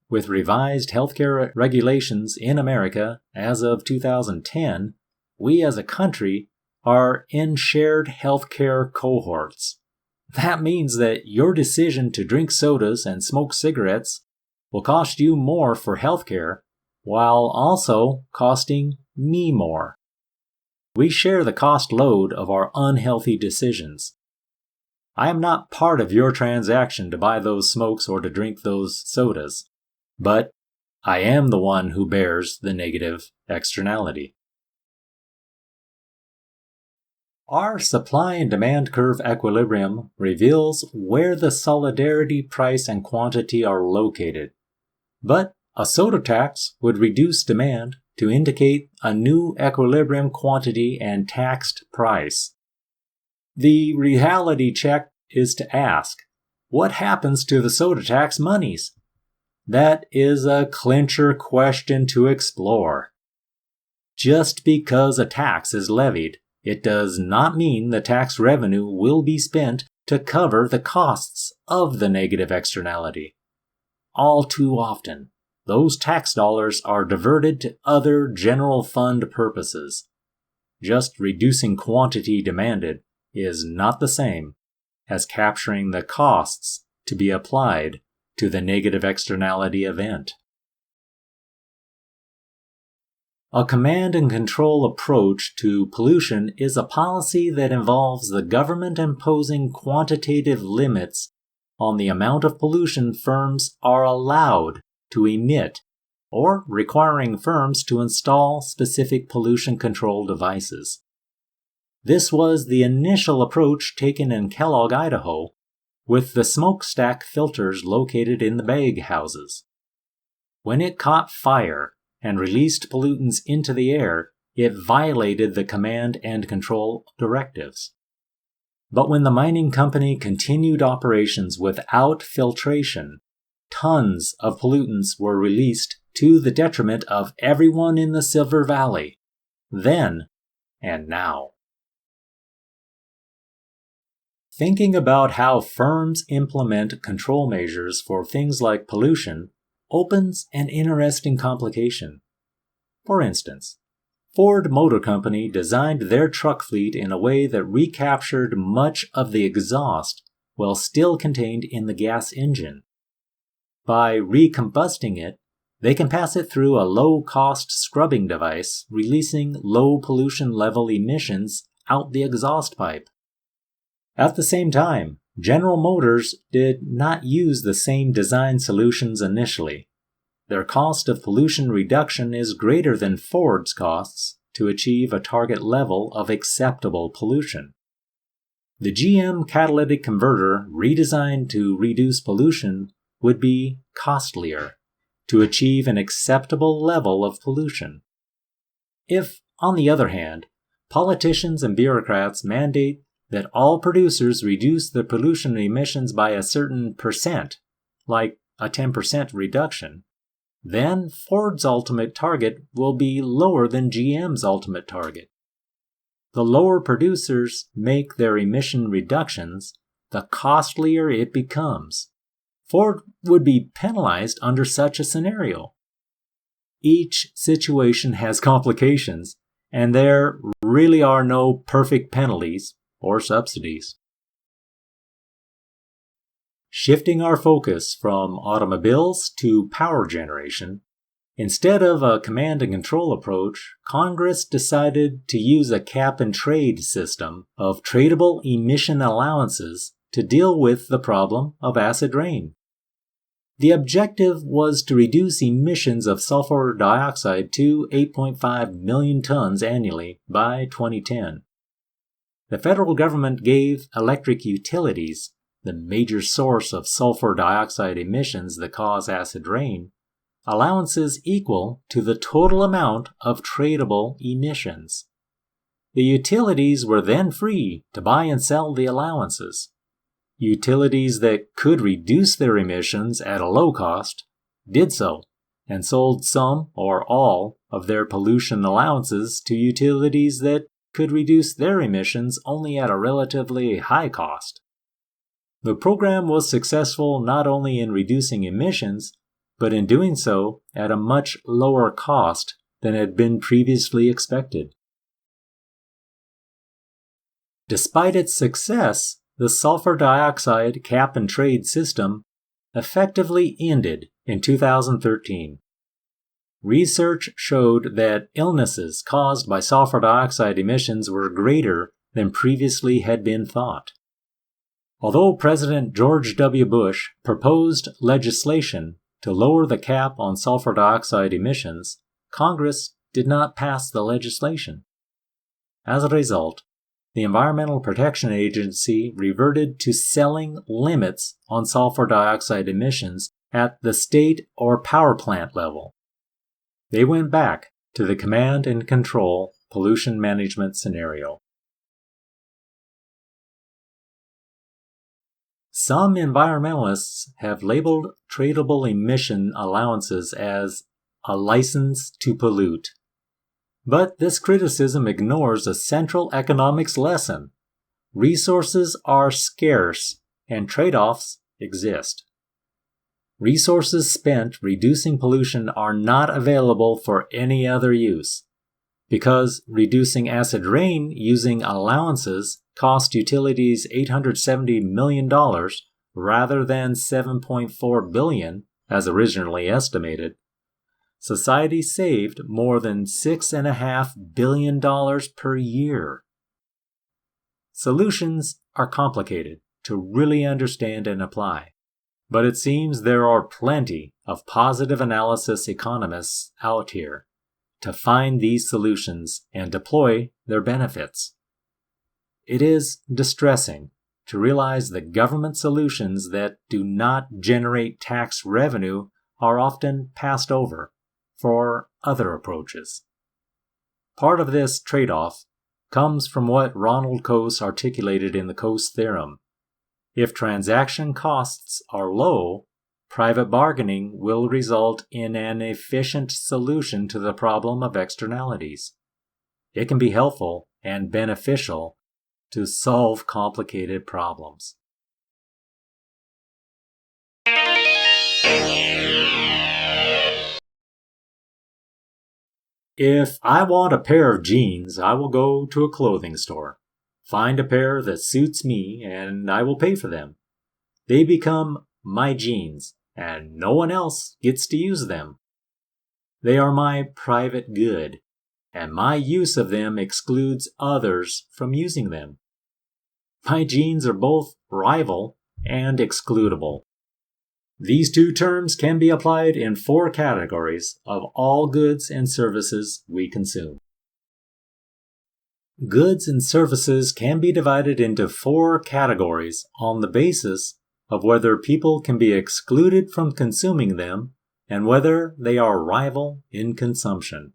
With revised healthcare regulations in America as of 2010, we as a country are in shared healthcare cohorts. That means that your decision to drink sodas and smoke cigarettes will cost you more for healthcare, while also costing me more. We share the cost load of our unhealthy decisions. I am not part of your transaction to buy those smokes or to drink those sodas, but I am the one who bears the negative externality. Our supply and demand curve equilibrium reveals where the solidarity price and quantity are located. But a soda tax would reduce demand to indicate a new equilibrium quantity and taxed price. The reality check is to ask, what happens to the soda tax monies? That is a clincher question to explore. Just because a tax is levied, it does not mean the tax revenue will be spent to cover the costs of the negative externality. All too often, those tax dollars are diverted to other general fund purposes. Just reducing quantity demanded is not the same as capturing the costs to be applied to the negative externality event. A command and control approach to pollution is a policy that involves the government imposing quantitative limits on the amount of pollution firms are allowed to emit, or requiring firms to install specific pollution control devices. This was the initial approach taken in Kellogg, Idaho, with the smokestack filters located in the bag houses. When it caught fire and released pollutants into the air, it violated the command and control directives. But when the mining company continued operations without filtration, tons of pollutants were released to the detriment of everyone in the Silver Valley, then and now. Thinking about how firms implement control measures for things like pollution opens an interesting complication. For instance, Ford Motor Company designed their truck fleet in a way that recaptured much of the exhaust while still contained in the gas engine. By recombusting it, they can pass it through a low-cost scrubbing device, releasing low pollution level emissions out the exhaust pipe. At the same time, General Motors did not use the same design solutions initially. Their cost of pollution reduction is greater than Ford's costs to achieve a target level of acceptable pollution. The GM catalytic converter redesigned to reduce pollution would be costlier to achieve an acceptable level of pollution. If, on the other hand, politicians and bureaucrats mandate that all producers reduce their pollution emissions by a certain percent, like a 10% reduction, then Ford's ultimate target will be lower than GM's ultimate target. The lower producers make their emission reductions, the costlier it becomes. Ford would be penalized under such a scenario. Each situation has complications, and there really are no perfect penalties or subsidies. Shifting our focus from automobiles to power generation, instead of a command and control approach, Congress decided to use a cap and trade system of tradable emission allowances to deal with the problem of acid rain. The objective was to reduce emissions of sulfur dioxide to 8.5 million tons annually by 2010. The federal government gave electric utilities, the major source of sulfur dioxide emissions that cause acid rain, allowances equal to the total amount of tradable emissions. The utilities were then free to buy and sell the allowances. Utilities that could reduce their emissions at a low cost did so, and sold some or all of their pollution allowances to utilities that could reduce their emissions only at a relatively high cost. The program was successful not only in reducing emissions, but in doing so at a much lower cost than had been previously expected. Despite its success, the sulfur dioxide cap and trade system effectively ended in 2013. Research showed that illnesses caused by sulfur dioxide emissions were greater than previously had been thought. Although President George W. Bush proposed legislation to lower the cap on sulfur dioxide emissions, Congress did not pass the legislation. As a result, the Environmental Protection Agency reverted to selling limits on sulfur dioxide emissions at the state or power plant level. They went back to the command and control pollution management scenario. Some environmentalists have labeled tradable emission allowances as a license to pollute. But this criticism ignores a central economics lesson. Resources are scarce, and trade-offs exist. Resources spent reducing pollution are not available for any other use. Because reducing acid rain using allowances cost utilities $870 million rather than $7.4 billion, as originally estimated, society saved more than $6.5 billion per year. Solutions are complicated to really understand and apply, but it seems there are plenty of positive analysis economists out here to find these solutions and deploy their benefits. It is distressing to realize that government solutions that do not generate tax revenue are often passed over for other approaches. Part of this trade-off comes from what Ronald Coase articulated in the Coase theorem. If transaction costs are low, private bargaining will result in an efficient solution to the problem of externalities. It can be helpful and beneficial to solve complicated problems. If I want a pair of jeans, I will go to a clothing store, find a pair that suits me, and I will pay for them. They become my jeans, and no one else gets to use them. They are my private good, and my use of them excludes others from using them. My jeans are both rival and excludable. These two terms can be applied in 4 categories of all goods and services we consume. Goods and services can be divided into 4 categories on the basis of whether people can be excluded from consuming them and whether they are rival in consumption.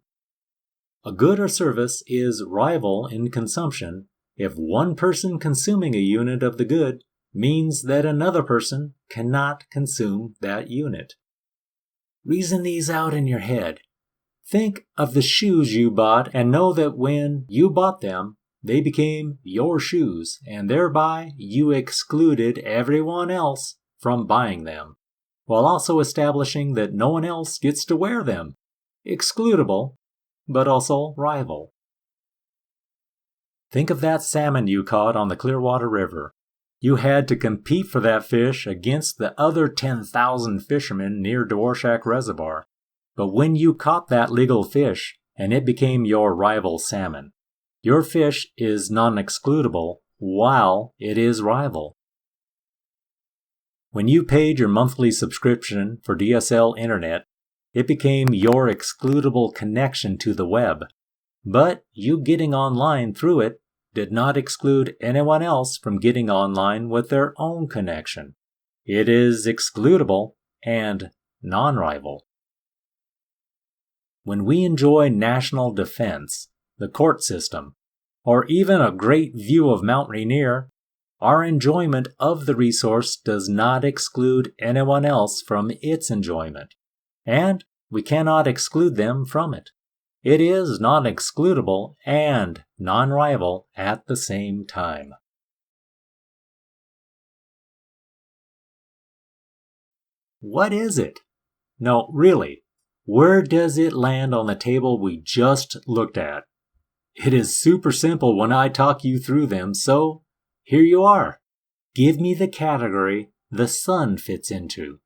A good or service is rival in consumption if one person consuming a unit of the good means that another person cannot consume that unit. Reason these out in your head. Think of the shoes you bought and know that when you bought them, they became your shoes, and thereby you excluded everyone else from buying them, while also establishing that no one else gets to wear them. Excludable, but also rival. Think of that salmon you caught on the Clearwater River. You had to compete for that fish against the other 10,000 fishermen near Dworshak Reservoir. But when you caught that legal fish, and it became your rival salmon, your fish is non-excludable while it is rival. When you paid your monthly subscription for DSL Internet, it became your excludable connection to the web. But you getting online through it did not exclude anyone else from getting online with their own connection. It is excludable and non-rival. When we enjoy national defense, the court system, or even a great view of Mount Rainier, our enjoyment of the resource does not exclude anyone else from its enjoyment, and we cannot exclude them from it. It is non-excludable and non-rival at the same time. What is it? No, really, where does it land on the table we just looked at? It is super simple when I talk you through them, so here you are. Give me the category the sun fits into.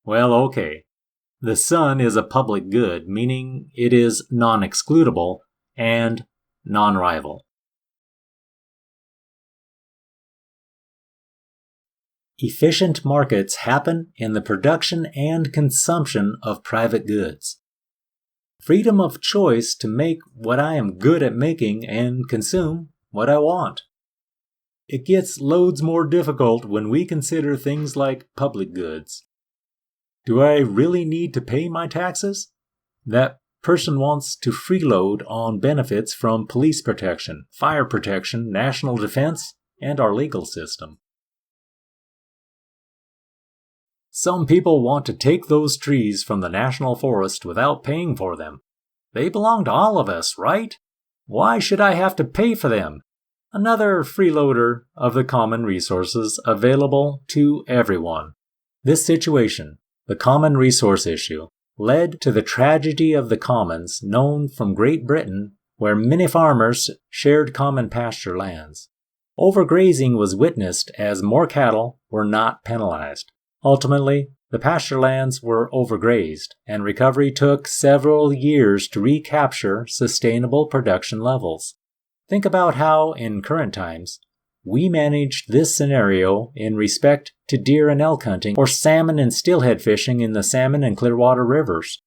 Well, okay. The sun is a public good, meaning it is non-excludable and non-rival. Efficient markets happen in the production and consumption of private goods. Freedom of choice to make what I am good at making and consume what I want. It gets loads more difficult when we consider things like public goods. Do I really need to pay my taxes? That person wants to freeload on benefits from police protection, fire protection, national defense, and our legal system. Some people want to take those trees from the national forest without paying for them. They belong to all of us, right? Why should I have to pay for them? Another freeloader of the common resources available to everyone. This situation, the common resource issue, led to the tragedy of the commons known from Great Britain, where many farmers shared common pasture lands. Overgrazing was witnessed as more cattle were not penalized. Ultimately, the pasture lands were overgrazed, and recovery took several years to recapture sustainable production levels. Think about how, in current times, we managed this scenario in respect to deer and elk hunting or salmon and steelhead fishing in the Salmon and Clearwater rivers.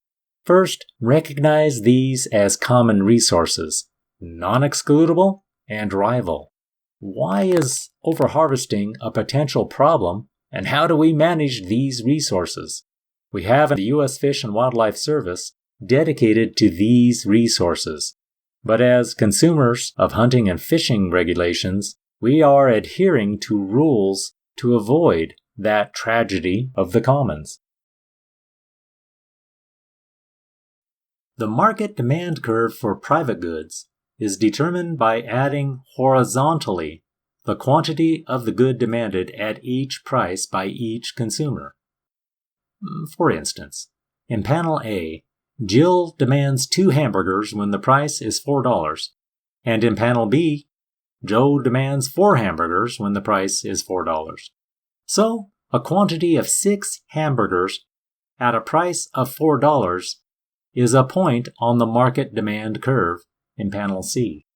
First, recognize these as common resources, non-excludable and rival. Why is overharvesting a potential problem, and how do we manage these resources? We have the U.S. Fish and Wildlife Service dedicated to these resources. But as consumers of hunting and fishing regulations, we are adhering to rules to avoid that tragedy of the commons. The market demand curve for private goods is determined by adding horizontally the quantity of the good demanded at each price by each consumer. For instance, in panel A, Jill demands 2 hamburgers when the price is $4, and in panel B, Joe demands 4 hamburgers when the price is $4. So, a quantity of 6 hamburgers at a price of $4 is a point on the market demand curve in panel C.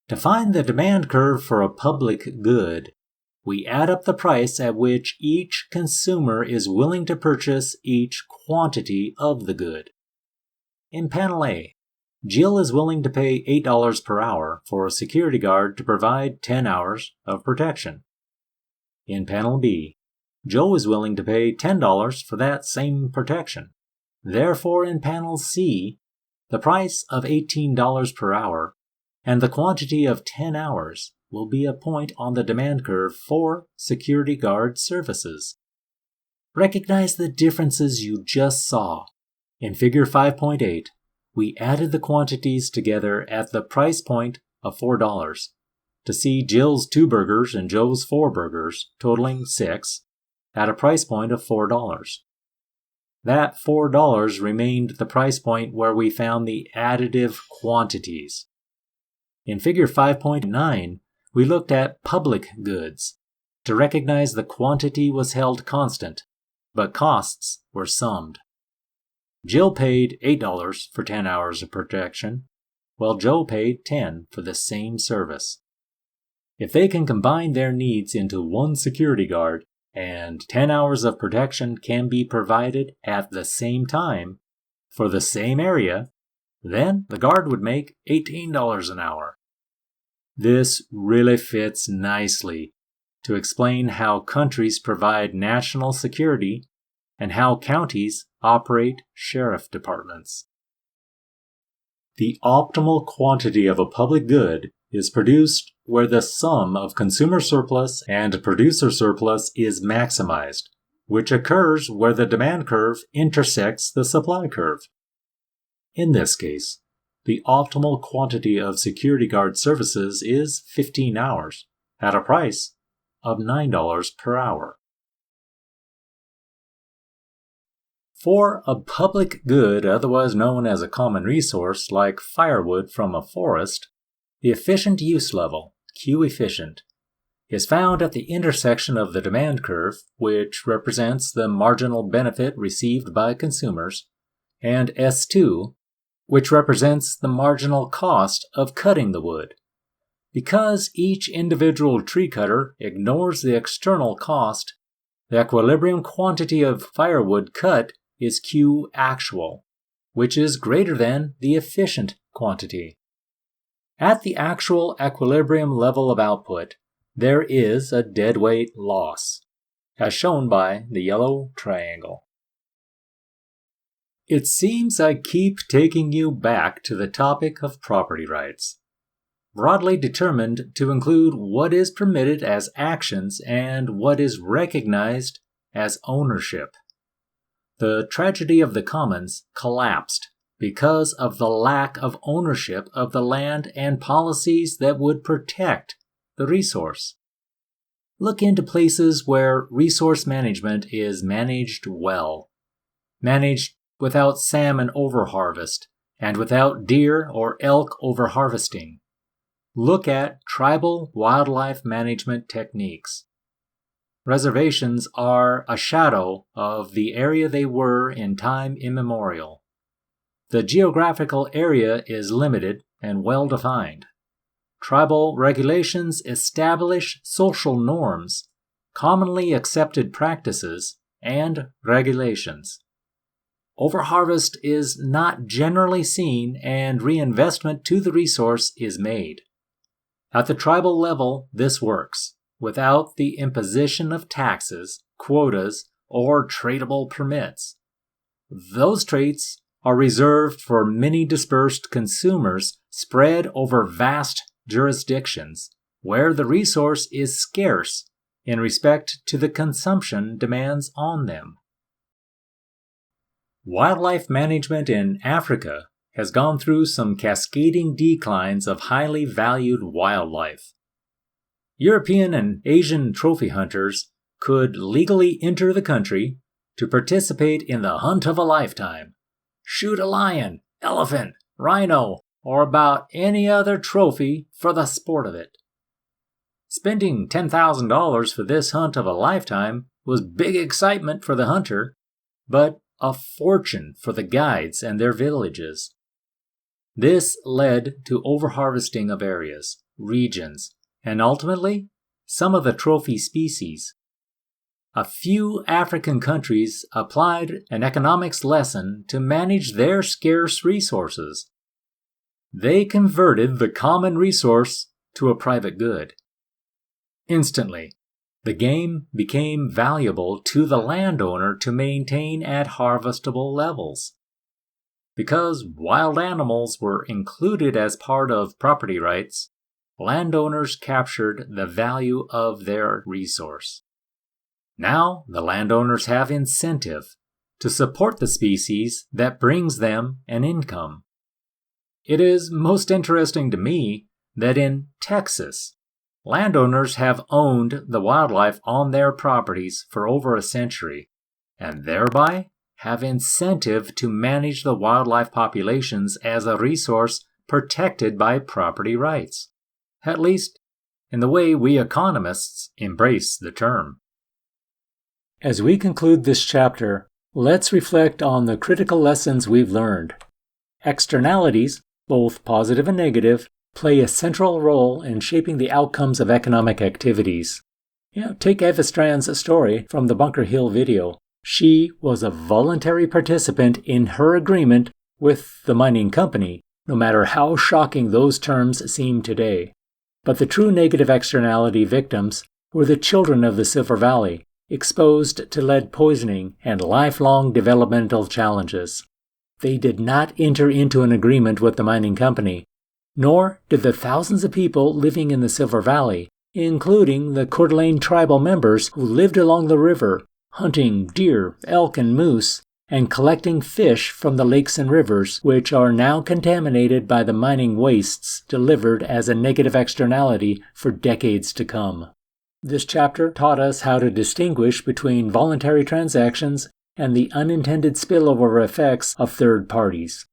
To find the demand curve for a public good, we add up the price at which each consumer is willing to purchase each quantity of the good. In panel A, Jill is willing to pay $8 per hour for a security guard to provide 10 hours of protection. In panel B, Joe is willing to pay $10 for that same protection. Therefore, in panel C, the price of $18 per hour and the quantity of 10 hours will be a point on the demand curve for security guard services. Recognize the differences you just saw. In figure 5.8, we added the quantities together at the price point of $4 to see Jill's 2 burgers and Joe's 4 burgers, totaling 6, at a price point of $4. that $4 remained the price point where we found the additive quantities. In Figure 5.9, we looked at public goods to recognize the quantity was held constant, but costs were summed. Jill paid $8 for 10 hours of protection, while Joe paid $10 for the same service. If they can combine their needs into one security guard, and 10 hours of protection can be provided at the same time for the same area, then the guard would make $18 an hour. This really fits nicely to explain how countries provide national security and how counties operate sheriff departments. The optimal quantity of a public good is produced where the sum of consumer surplus and producer surplus is maximized, which occurs where the demand curve intersects the supply curve. In this case, the optimal quantity of security guard services is 15 hours, at a price of $9 per hour. For a public good otherwise known as a common resource like firewood from a forest, the efficient use level, Q efficient, is found at the intersection of the demand curve, which represents the marginal benefit received by consumers, and S2, which represents the marginal cost of cutting the wood. Because each individual tree cutter ignores the external cost, the equilibrium quantity of firewood cut is Q actual, which is greater than the efficient quantity. At the actual equilibrium level of output, there is a deadweight loss, as shown by the yellow triangle. It seems I keep taking you back to the topic of property rights, broadly determined to include what is permitted as actions and what is recognized as ownership. The tragedy of the commons collapsed because of the lack of ownership of the land and policies that would protect the resource. Look into places where resource management is managed well, managed without salmon overharvest and without deer or elk overharvesting. Look at tribal wildlife management techniques. Reservations are a shadow of the area they were in time immemorial. The geographical area is limited and well defined. Tribal regulations establish social norms, commonly accepted practices, and regulations. Overharvest is not generally seen and reinvestment to the resource is made. At the tribal level, this works, without the imposition of taxes, quotas, or tradable permits. Those traits are reserved for many dispersed consumers spread over vast jurisdictions, where the resource is scarce in respect to the consumption demands on them. Wildlife management in Africa has gone through some cascading declines of highly valued wildlife. European and Asian trophy hunters could legally enter the country to participate in the hunt of a lifetime, shoot a lion, elephant, rhino, or about any other trophy for the sport of it. Spending $10,000 for this hunt of a lifetime was big excitement for the hunter, but a fortune for the guides and their villages. This led to overharvesting of areas, regions, and ultimately, some of the trophy species. A few African countries applied an economics lesson to manage their scarce resources. They converted the common resource to a private good. Instantly, the game became valuable to the landowner to maintain at harvestable levels. Because wild animals were included as part of property rights, landowners captured the value of their resource. Now the landowners have incentive to support the species that brings them an income. It is most interesting to me that in Texas, landowners have owned the wildlife on their properties for over a century, and thereby have incentive to manage the wildlife populations as a resource protected by property rights, at least in the way we economists embrace the term. As we conclude this chapter, let's reflect on the critical lessons we've learned. Externalities, both positive and negative, play a central role in shaping the outcomes of economic activities. Take Eva Strand's story from the Bunker Hill video. She was a voluntary participant in her agreement with the mining company, no matter how shocking those terms seem today. But the true negative externality victims were the children of the Silver Valley, exposed to lead poisoning and lifelong developmental challenges. They did not enter into an agreement with the mining company, nor did the thousands of people living in the Silver Valley, including the Coeur d'Alene tribal members who lived along the river, hunting deer, elk, and moose, and collecting fish from the lakes and rivers, which are now contaminated by the mining wastes delivered as a negative externality for decades to come. This chapter taught us how to distinguish between voluntary transactions and the unintended spillover effects of third parties.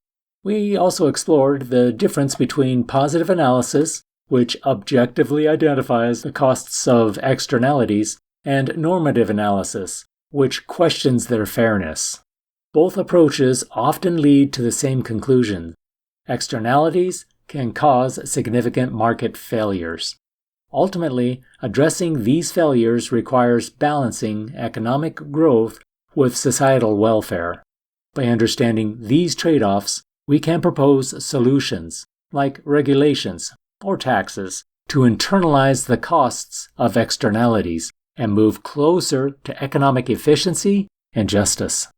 We also explored the difference between positive analysis, which objectively identifies the costs of externalities, and normative analysis, which questions their fairness. Both approaches often lead to the same conclusion. Externalities can cause significant market failures. Ultimately, addressing these failures requires balancing economic growth with societal welfare. By understanding these trade-offs, we can propose solutions, like regulations or taxes, to internalize the costs of externalities and move closer to economic efficiency and justice.